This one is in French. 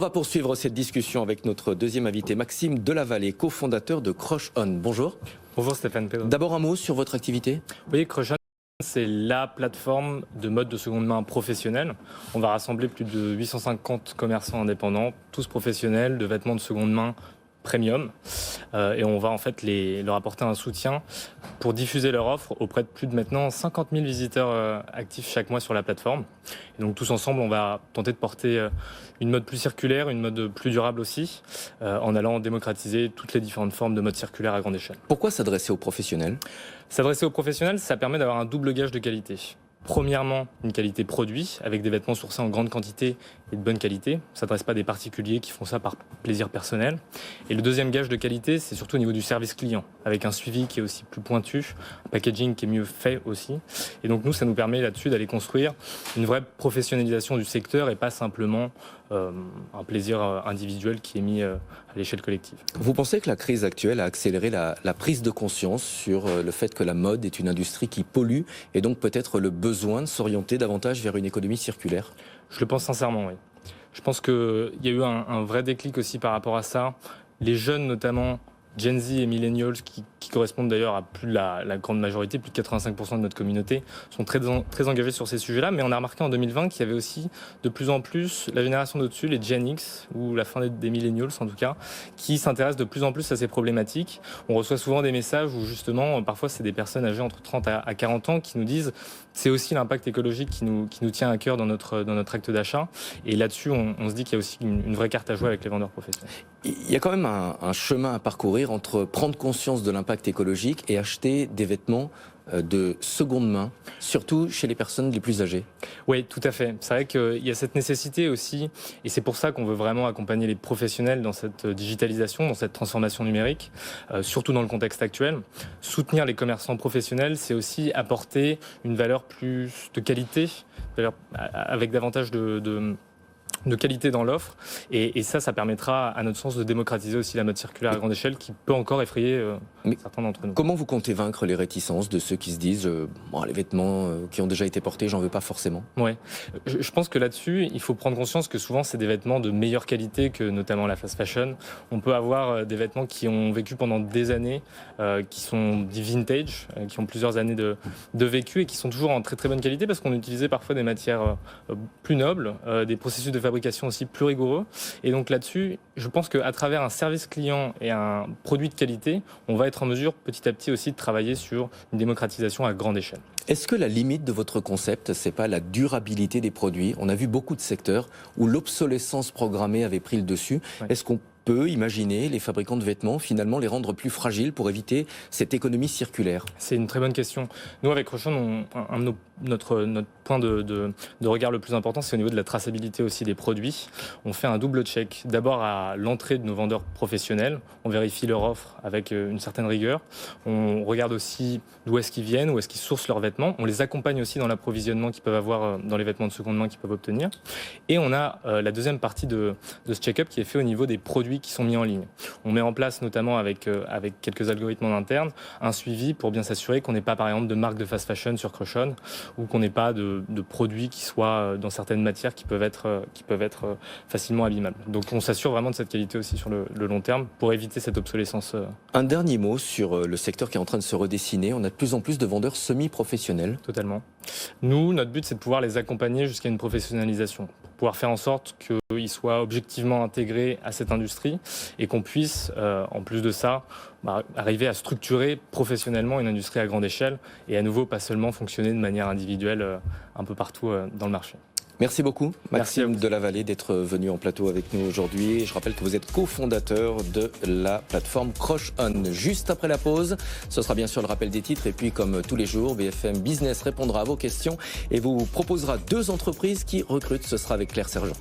On va poursuivre cette discussion avec notre deuxième invité, Maxime Delavallée, cofondateur de Crush-On. Bonjour. Bonjour Stéphane. D'abord un mot sur votre activité. Oui, Crush-On, c'est la plateforme de mode de seconde main professionnelle. On va rassembler plus de 850 commerçants indépendants, tous professionnels, de vêtements de seconde main premium. Et on va en fait leur apporter un soutien pour diffuser leur offre auprès de plus de maintenant 50 000 visiteurs actifs chaque mois sur la plateforme. Et donc tous ensemble, on va tenter de porter une mode plus circulaire, une mode plus durable aussi, en allant démocratiser toutes les différentes formes de mode circulaire à grande échelle. Pourquoi s'adresser aux professionnels ? S'adresser aux professionnels, ça permet d'avoir un double gage de qualité. Premièrement, une qualité produit, avec des vêtements sourcés en grande quantité et de bonne qualité. Ça ne s'adresse pas à des particuliers qui font ça par plaisir personnel. Et le deuxième gage de qualité, c'est surtout au niveau du service client, avec un suivi qui est aussi plus pointu, un packaging qui est mieux fait aussi. Et donc nous, ça nous permet là-dessus d'aller construire une vraie professionnalisation du secteur et pas simplement un plaisir individuel qui est mis à l'échelle collective. Vous pensez que la crise actuelle a accéléré la prise de conscience sur le fait que la mode est une industrie qui pollue et donc peut-être le besoin de s'orienter davantage vers une économie circulaire ? Je le pense sincèrement, oui. Je pense qu'il y a eu un vrai déclic aussi par rapport à ça. Les jeunes notamment, Gen Z et Millennials, qui correspondent d'ailleurs à plus de la grande majorité, plus de 85% de notre communauté, sont très engagés sur ces sujets-là. Mais on a remarqué en 2020 qu'il y avait aussi de plus en plus la génération d'au-dessus, les Gen X, ou la fin des Millennials en tout cas, qui s'intéressent de plus en plus à ces problématiques. On reçoit souvent des messages où justement, parfois c'est des personnes âgées entre 30 à 40 ans qui nous disent c'est aussi l'impact écologique qui nous tient à cœur dans notre acte d'achat. Et là-dessus, on se dit qu'il y a aussi une vraie carte à jouer avec les vendeurs professionnels. Il y a quand même un chemin à parcourir entre prendre conscience de l'impact écologique et acheter des vêtements de seconde main, surtout chez les personnes les plus âgées. Oui, tout à fait. C'est vrai qu'il y a cette nécessité aussi, et c'est pour ça qu'on veut vraiment accompagner les professionnels dans cette digitalisation, dans cette transformation numérique, surtout dans le contexte actuel. Soutenir les commerçants professionnels, c'est aussi apporter une valeur plus de qualité, avec davantage de qualité dans l'offre, et ça permettra à notre sens de démocratiser aussi la mode circulaire à grande échelle qui peut encore effrayer certains d'entre nous. Comment vous comptez vaincre les réticences de ceux qui se disent les vêtements qui ont déjà été portés, j'en veux pas forcément ? Ouais, je pense que là-dessus, il faut prendre conscience que souvent c'est des vêtements de meilleure qualité que notamment la fast fashion. On peut avoir des vêtements qui ont vécu pendant des années, qui sont dits vintage, qui ont plusieurs années de vécu et qui sont toujours en très très bonne qualité parce qu'on utilisait parfois des matières plus nobles, des processus de fabrication aussi plus rigoureux. Et donc là-dessus, je pense qu'à travers un service client et un produit de qualité, on va être en mesure petit à petit aussi de travailler sur une démocratisation à grande échelle. Est-ce que la limite de votre concept, c'est pas la durabilité des produits ? On a vu beaucoup de secteurs où l'obsolescence programmée avait pris le dessus. Ouais. Est-ce qu'on peut imaginer les fabricants de vêtements finalement les rendre plus fragiles pour éviter cette économie circulaire ? C'est une très bonne question. Nous, avec Crush-On, notre point de regard le plus important, c'est au niveau de la traçabilité aussi des produits. On fait un double check. D'abord à l'entrée de nos vendeurs professionnels. On vérifie leur offre avec une certaine rigueur. On regarde aussi d'où est-ce qu'ils viennent, où est-ce qu'ils sourcent leurs vêtements. On les accompagne aussi dans l'approvisionnement qu'ils peuvent avoir dans les vêtements de seconde main qu'ils peuvent obtenir. Et on a la deuxième partie de ce check-up qui est fait au niveau des produits qui sont mis en ligne. On met en place notamment avec quelques algorithmes en interne un suivi pour bien s'assurer qu'on n'ait pas par exemple de marque de fast fashion sur Crush-On ou qu'on n'ait pas de produits qui soient dans certaines matières qui peuvent être facilement abîmables. Donc on s'assure vraiment de cette qualité aussi sur le long terme pour éviter cette obsolescence. Un dernier mot sur le secteur qui est en train de se redessiner. On a de plus en plus de vendeurs semi-professionnels. Totalement. Nous, notre but, c'est de pouvoir les accompagner jusqu'à une professionnalisation, pour pouvoir faire en sorte qu'ils soient objectivement intégrés à cette industrie et qu'on puisse, en plus de ça, arriver à structurer professionnellement une industrie à grande échelle et à nouveau pas seulement fonctionner de manière individuelle un peu partout dans le marché. Merci beaucoup, Maxime Delavallée, d'être venu en plateau avec nous aujourd'hui. Je rappelle que vous êtes cofondateur de la plateforme Crush-On. Juste après la pause, ce sera bien sûr le rappel des titres. Et puis, comme tous les jours, BFM Business répondra à vos questions et vous proposera 2 entreprises qui recrutent. Ce sera avec Claire Sergent.